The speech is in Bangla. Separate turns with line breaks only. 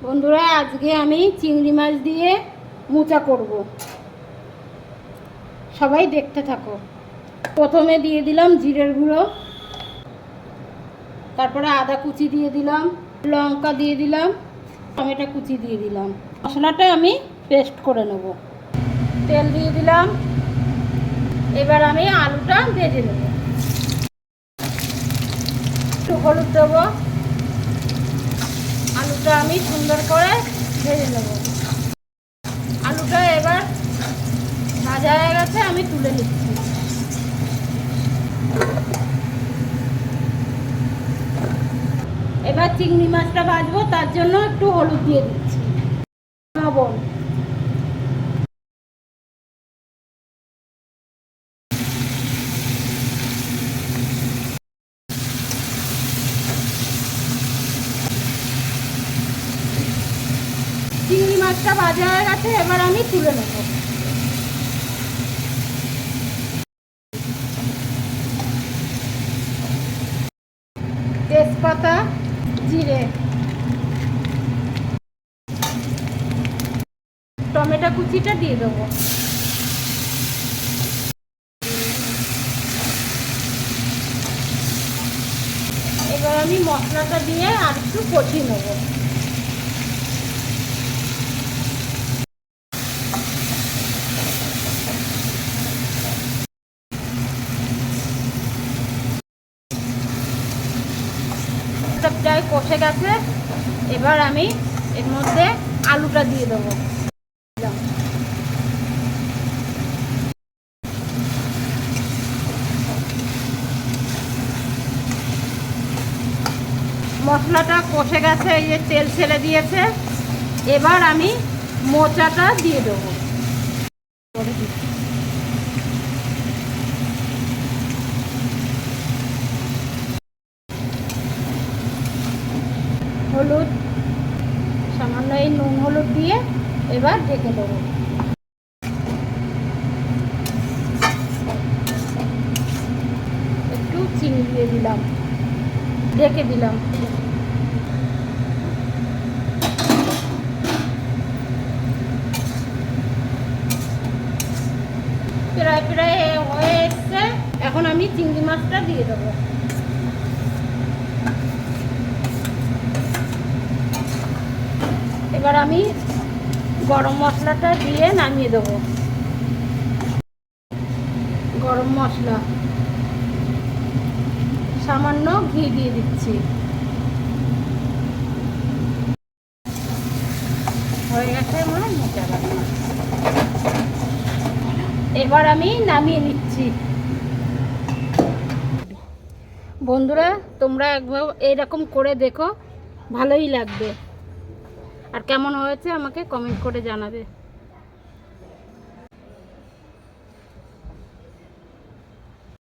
বন্ধুরা, আজকে আমি চিংড়ি মাছ দিয়ে মোচা করব। সবাই দেখতে থাকো। প্রথমে দিয়ে দিলাম জিরের গুঁড়ো, তারপরে আদা কুচি দিয়ে দিলাম, লঙ্কা দিয়ে দিলাম, টমেটো কুচি দিয়ে দিলাম। মশলাটা আমি পেস্ট করে নেব। তেল দিয়ে দিলাম। এবার আমি আলুটা ভেজে নেব। একটু হলুদ দেবো। আলুটা আমি সুন্দর করে ভেজে নেব। আলুটা এবার ভাজা হয়ে গেছে, আমি তুলে নিচ্ছি। এবার চিংড়ি মাছটা ভাজবো, তার জন্য একটু হলুদ দিয়ে দিচ্ছি, লবণ। চিংড়ি মাছটা ভাজা হয়ে গেছে, এবার আমি তুলে নেব। তেজপাতা, জিরে, টমেটো কুচিটা দিয়ে দেবো। এবার আমি মশলাটা দিয়ে আর একটু কষিয়ে নেব। প্রায় কষে গেছে, এবার আমি এর মধ্যে আলুটা দিয়ে দেবো। মশলাটা কষে গেছে, এই যে তেল ছেড়ে দিয়েছে। এবার আমি মোচাটা দিয়ে দেবো। হলুদ, সামান্য এই নুন হলুদ দিয়ে এবার ঢেকে দেবো। একটু চিনি দিয়ে দিলাম, ঢেকে দিলাম। প্রায় প্রায় হয়ে এসছে, এখন আমি চিংড়ি মাছটা দিয়ে দেবো। এবার আমি গরম মশলাটা দিয়ে নামিয়ে দেবো। গরম মশলা, সামান্য ঘি দিয়ে দিচ্ছি। হয়ে গেছে আমার মোচা রান্না। এবার আমি নামিয়ে নিচ্ছি। বন্ধুরা, তোমরা একবার এরকম করে দেখো, ভালোই লাগবে। আর কেমন হয়েছে আমাকে কমেন্ট করে জানাবে।